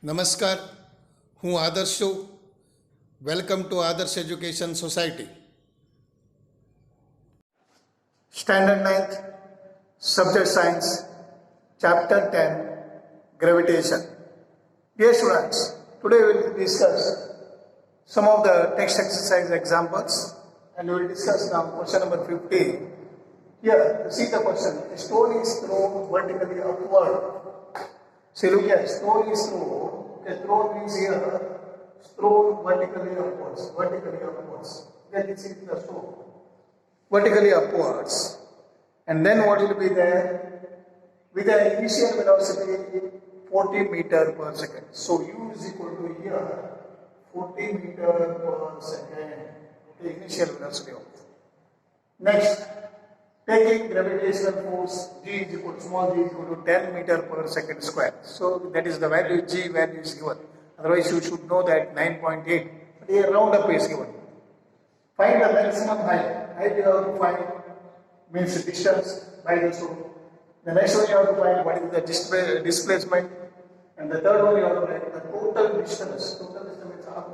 નમસ્કાર, હું આદર્શ છું. વેલકમ ટુ આદર્શ education society. Standard 9th, Subject Science, Chapter 10, Gravitation. Dear students, today we will discuss some of the text exercise examples and we will discuss now question number 15. Here, see the question. A stone is thrown vertically upward. See, look here, stone is thrown. Okay, thrown means here, thrown vertically upwards. Vertically upwards. Then this is the stone. Vertically upwards. And then what will be there? With the initial velocity 40 meter per second. So u is equal to here 40 meter per second. The initial velocity of it. Next, taking gravitational force g is equal to small g is equal to 10 meter per second square. So that is the value, g value is given. Otherwise you should know that 9.8. But here round up is given. Find the maximum height. Height you have to find means distance by the stone. The next one you have to find what is the displacement. And the third one you have to find the total distance. Total distance is up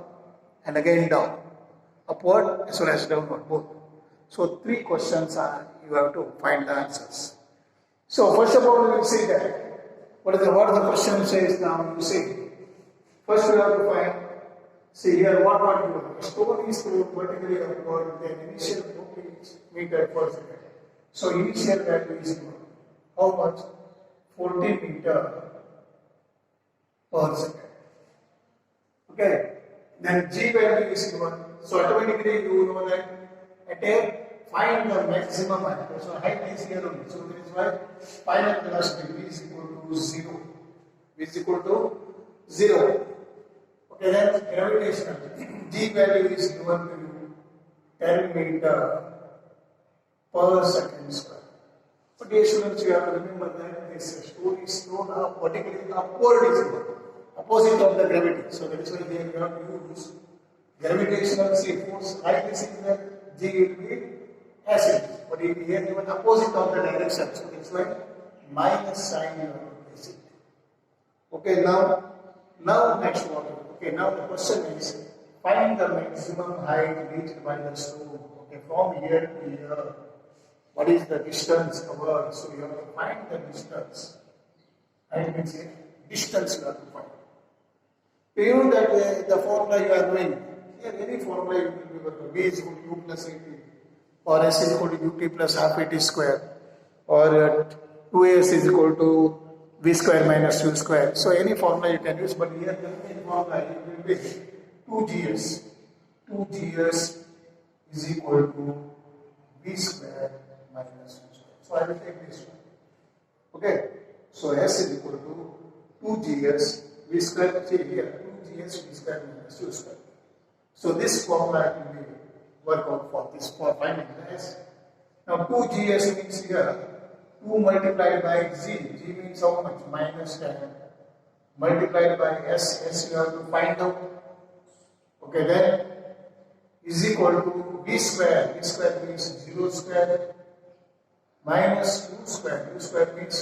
and again down. Upward as well as downward both. So three questions are you have to find the answers. So first of all we will see that what the question says now. You see. First we have to find. See here what you do. Stone is thrown vertically upward with an initial 40 meter per second. So initial value is how much? 40 meter per second. Okay. Then g value is given. So automatically you know that at a find the maximum height. So height is here only. So that is why final velocity v is equal to 0. V is equal to 0. Okay, then gravitational. G value is given to you 10 meter per second square. But dear students, you have to remember that this stone is thrown up vertically upward is given. Opposite of the gravity. So that is why here you have to use gravitational force. Like this is that G will be acid. But here given opposite of the direction. So that is why minus sign you have to place it. Okay, now next one. Okay, now the question is find the maximum height reached by the stone. Okay, from here to here, what is the distance covered? So you have to find the distance. Height means distance you have to find. You know that the formula you are doing. Here any formula you will be able to. V is equal to u plus 80 or s is equal to ut plus half 80 square or 2as is equal to v square minus u square. So any formula you can use, but here the main formula will be 2gs. 2gs is equal to v square minus u square. So I will take this one. Okay. So s is equal to 2gs v square. See here 2gs v square minus u square. So this formula will be work out for this for finding the s. Now 2gs means here 2 multiplied by g. G means how much? Minus 10. Multiplied by s. S you have to find out. Okay, then is equal to v square. V square means 0 square minus u square. U square means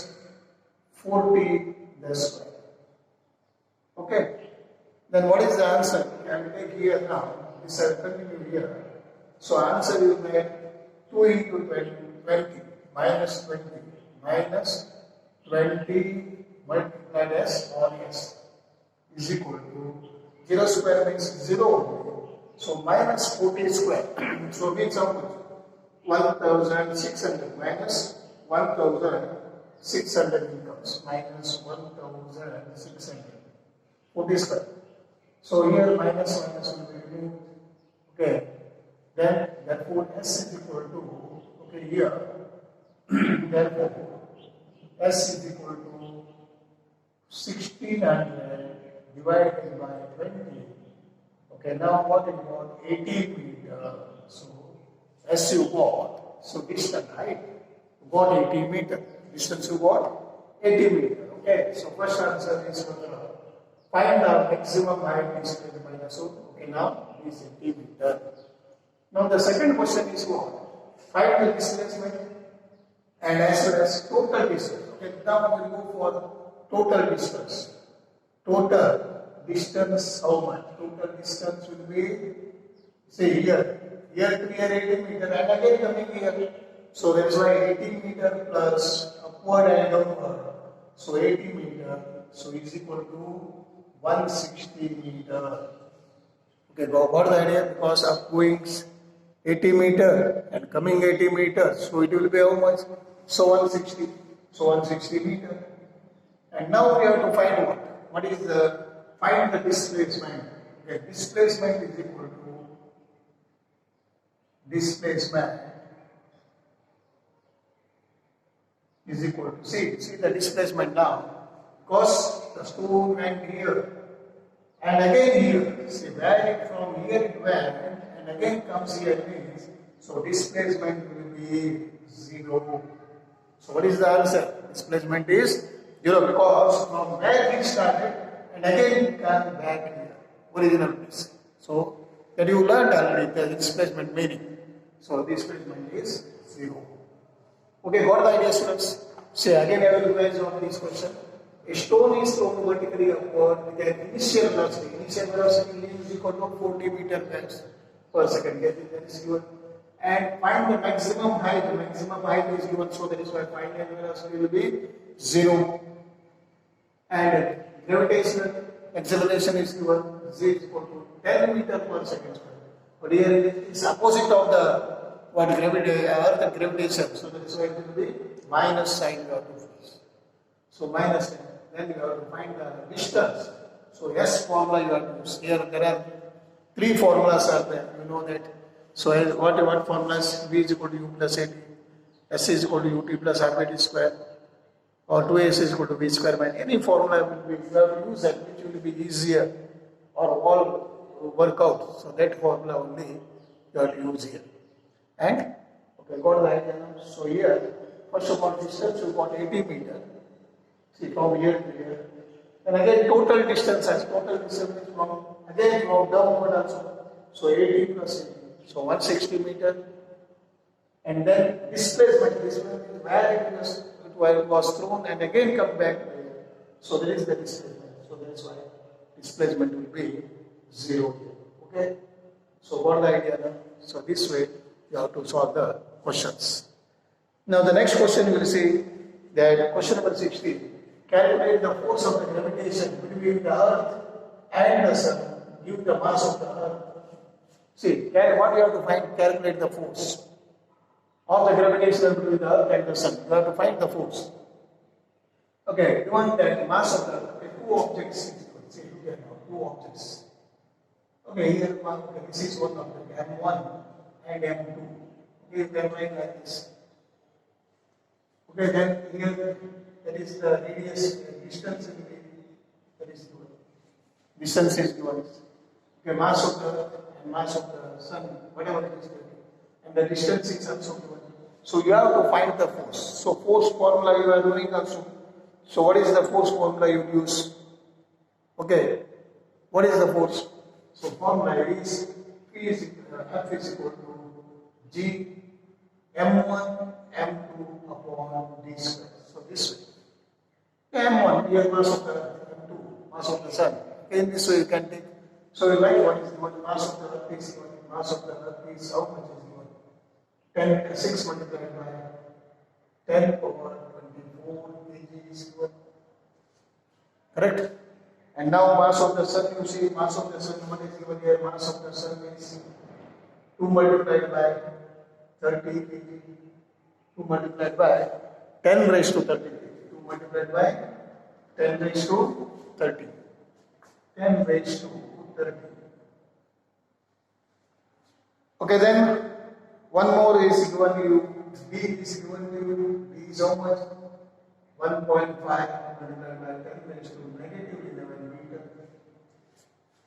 40 the square. Okay. Then what is the answer? I will take here now. This I will continue here. So answer will be 2 into 20 minus 20 minus 20 multiplied s on s is equal to 0 square means 0. So minus 40 square. So means how much? 1600 minus 1600 becomes minus 1600. 40 square. So here minus will be removed. Okay. Then therefore s is equal to, okay, here therefore s is equal to 1600 divided by 20. Okay, now what is about 18 meter. So s you got. So distance height you got 80 meter. Distance you got 80 meter. Okay, so first answer is find the maximum height displayed by the stone. Okay, now is 80 meter. Now the second question is what? Find the displacement and as well as total distance. Okay, now we will go for total distance. Total distance how much? Total distance will be, say here to here 80 meter and again coming here. So that is why 80 meter plus upward and downward. So 80 meter, so is equal to 160 meter. Okay, got the idea? Because upgoing 80 meter and coming 80 meters, so it will be how much? So 160. So 160 meter. And now we have to find what? What is the, find the displacement. Okay, displacement is equal to displacement is equal to, see the displacement now. Because the stone went here and again here. See where it from here it went and again comes here means, so displacement will be 0. So what is the answer? Displacement is 0 because from where it started and again come back here, original place. So that you learned already the displacement meaning. So displacement is 0. Okay, got the idea, students? See again I will revise on this question. A stone is thrown vertically upward with an initial velocity. Initial velocity is equal to 40 meter per second. That is given. And find the maximum height. The maximum height is given, so that is why final velocity will be 0. And gravitational acceleration is given, z is equal to 10 meter per second square. But here it is opposite of the what gravity or the gravitation, so that is why it will be minus sign you have to use. So minus 10. Then you have to find the distance. So S formula you have to use. Here there are 3 formulas are there. You know that. So what formulas? V is equal to U plus AT, S is equal to UT plus RBT square, or 2S is equal to V square minus. Any formula will be, you have to use that which will be easier or all work out. So that formula only you have to use here. And okay, got the idea now. So here, first of all, distance you got 80 meter. See from here to here. And again total distance as total distance is from again from downward also. So 80 plus 80. So 160 meter. And then displacement is where it was thrown and again come back here. So there is the displacement. So that is why displacement will be 0 here. Okay. So what the idea now? So this way you have to solve the questions. Now the next question you will see that question number 16. Calculate the force of the gravitation between the earth and the sun. Give the mass of the earth. See, what you have to find? Calculate the force of the gravitation between the earth and the sun. You have to find the force. Okay, you want that mass of the earth. Okay, 2 objects. See, look here now, 2 objects. Okay, here one, okay, this is one object, M1 and M2. Okay, they are lying like this. Okay, then here that is the radius, distance will be, that is given. Distance is given. Okay, mass of the earth and mass of the sun, whatever it is given. And the distance is also given. So you have to find the force. So force formula you are doing also. So what is the force formula you use? Okay, what is the force? So formula is F is equal to G M1 M2 upon D square. So this way. M1 here mass of the earth, M2 mass of the sun. In this way you can take. So you write what is given, mass of the earth is given. Mass of the earth is how much is given? 6 multiplied by 10 over 24 kg is given. Correct? And now mass of the sun, you see mass of the sun, what is given here? Mass of the sun is 2 multiplied by 30 kg. 2 multiplied by 10 raised to 30 kg. 2 multiplied by 10 raised to 30. 10 raised to 30. Okay, then one more is given you. B is given you. B is how much? 1.5 multiplied by 10 raised to negative 11 meter.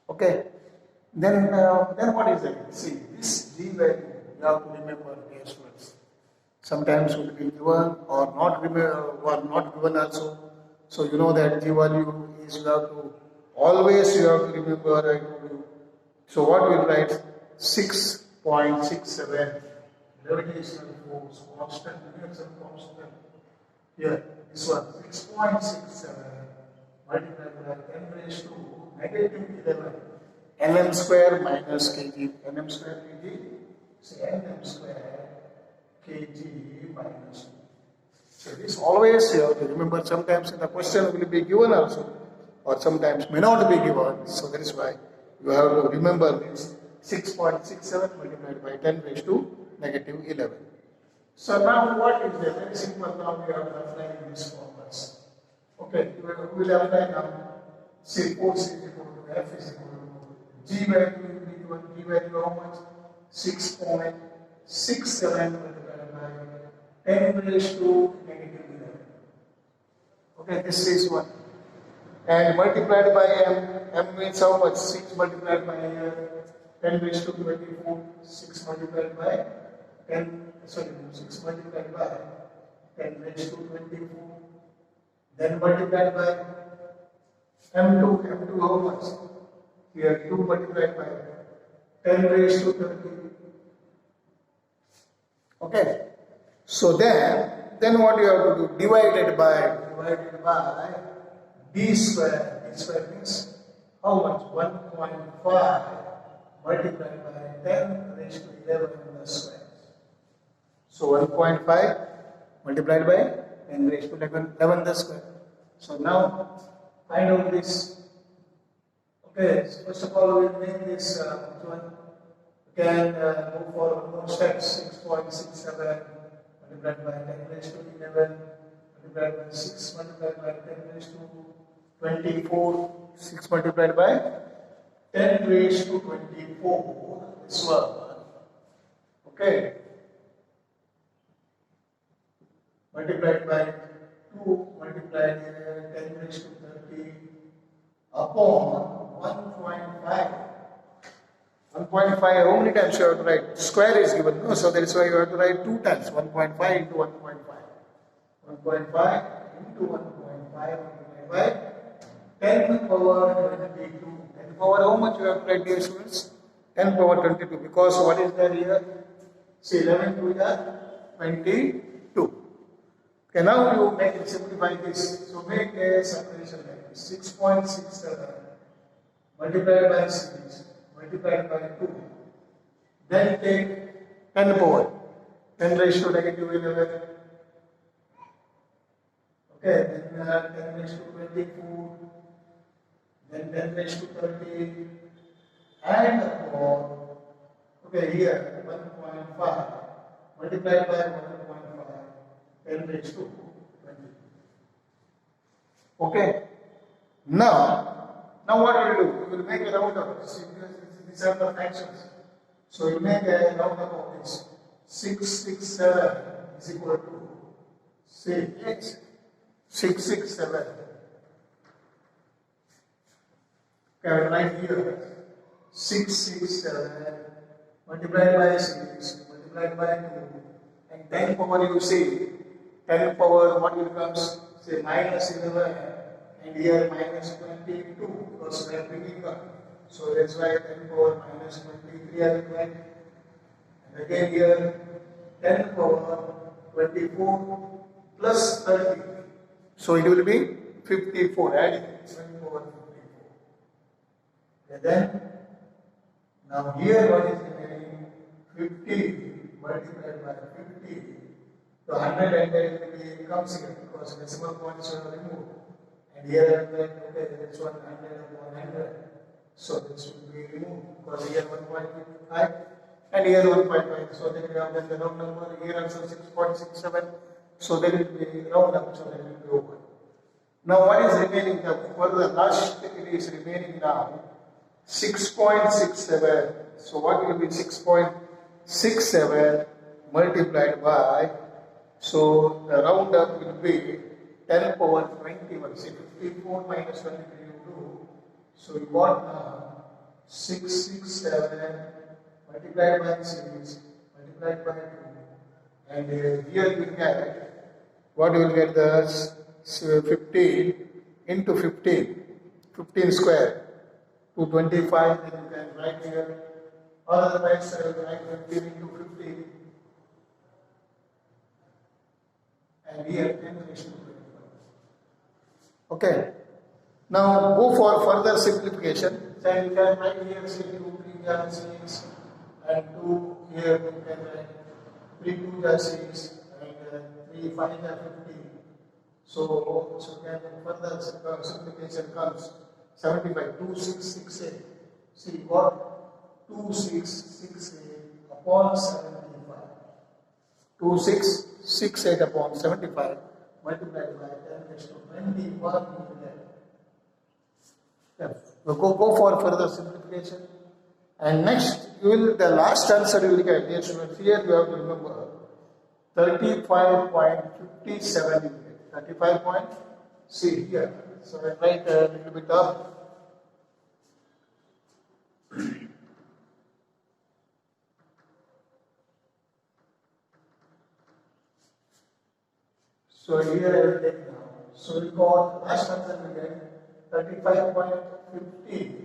Okay. Then what is it? See, this G value you have to remember, dear students. Sometimes will be given or not given also. So you know that G value is you have to always you have to remember. I told you. So what we write? 6.67 gravitational force constant. Constant. Here, this one 6.67 multiplied by 10 raised to negative 11. Nm square minus kg. Nm square kg. So nm square kg minus 2. So this always you have to remember. Sometimes the question will be given also, or sometimes may not be given. So that is why you have to remember this 6.67 multiplied by 10 raised to negative 11. So now what is the very simple? Now we have to apply these formulas. Okay, we will apply now. Say force is equal to F is equal to G value will be given. G value how much? 6.67 multiplied by 10 raised to negative 11. Okay, this is one. And multiplied by m. M means how much? 6 multiplied by 10 raised to 24. 6 multiplied by 10. Sorry, 6 multiplied by 10 raised to 24. Then multiplied by m2. M2 how much? Here 2 multiplied by 10 raised to 30. Okay. So then what you have to do? Divided by d square. D square means how much? 1.5 multiplied by 10 raised to 11 the square. So 1.5 multiplied by 10 raised to 11 the square. So now find out this. Okay, so first of all we will make this one. We can go for one more step. 6.67 multiplied by 10 raised to 11 multiplied by 6 multiplied by 10 raised to 24. 6 multiplied by 10 raised to 24. This one. Okay. Multiplied by 2 multiplied 10 raised to 30 upon 1.5. 1.5, how many times you have to write? Square is given, no? So that is why you have to write 2 times. 1.5 into 1.5. 1.5 into 1.5 multiplied by 10 power 22. 10 power, how much you have to write, dear students? 10 power 22. Because what is there here? See, 11 to the 22. Okay, now you make it simplify this. So make a separation like this. 6.67 multiplied by series multiplied by 2. Then take 10 power. 10 raised to negative 11. Okay, then 10 raised to 24. Then 10 raised to 30. And upon, okay, here 1.5 multiplied by 1.5. 10 raised to 20. Okay. Now what we will do? We will make a round up. See, these are the fractions. So we make a round up of this. 667 is equal to 667. Okay, I will write here 667 multiplied by 6 multiplied by 2 and 10 power you see 10 power what will comes? Say minus 11 and here minus 22 because we are bringing up. So that's why 10 power minus 23 I will write. And again here 10 power 24 plus 30. So it will be 54 adding 10 power 54. And then now here what is remaining? 50 multiplied by 50. So 100 and then it comes here because decimal points are removed. And here okay, that's 100 upon 100. So this will be removed because here 1.5 and here 1.5. So then we have done the round number. Here also 6.67. So then it will be round up. So then it will be over. Now what is remaining? For the last it is remaining now 6.67. So what will be 6.67 multiplied by, so the round up will be 10 power 21. See 54 minus 23 2. So we got now 667 multiplied by series multiplied by 2. And here you will get, what you will get the 15 into 15. 15 square. 225, then you can write here. Otherwise, I will write 15 into 15. And here 10 raised to 25. Okay. Now go for further simplification. So you can write here say 2 3 are 6 and 2 here you can write 3 2 are 6 and 3 5 are 15. So can further simplification comes 75 2 6 6 8. See what 2 6 6 8 upon 75. 2 6 6 8 upon 75 multiplied by 10 raised to 21 million. We'll go for further simplification. And next, the last answer you will get, dear students, here you have to remember 35.57 you get. 35 point, see here. So I write a little bit up. So here I will take now. So we got last answer we get 35.57.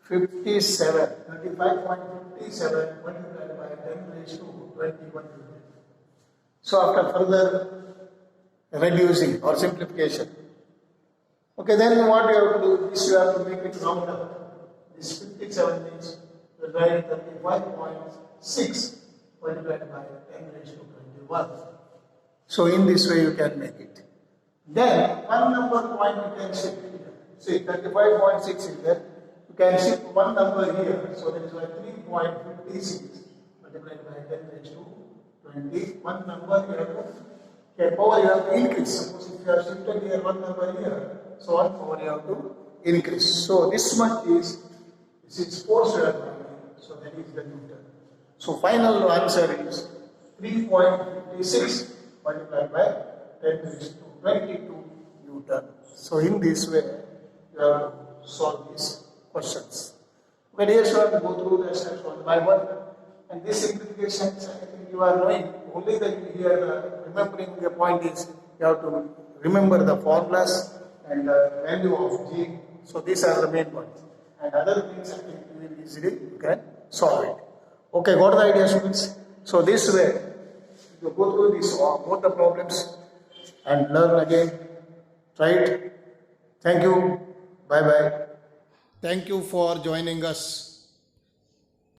35.57 multiplied by 10 raised to 21. So after further reducing or simplification. Okay, then what you have to do is you have to make it round up. This 57 means you write 35.6 multiplied by 10 raised to 21. So in this way you can make it. Then one number point you can shift here. See 35.6 is there. You can shift one number here. So that is why 3.56 multiplied by 10 raised to 20. One number you have to power you have to increase. Suppose if you have shifted here one number here, so one power you have to increase. So this much is 4 square by, so that is the Newton. So final answer is 3.56 multiplied by 10 raised to 22 Newton. So in this way you have to solve these questions. Okay, dear students, go through the steps one by one. And this simplifications, I think you are knowing. Only that here remembering the point is you have to remember the formulas and the value of G. So these are the main points. And other things I think you will easily you can solve it. Okay, got the idea, students? So this way you go through this both the problems and learn again. Try it. Thank you. Bye bye. Thank you for joining us.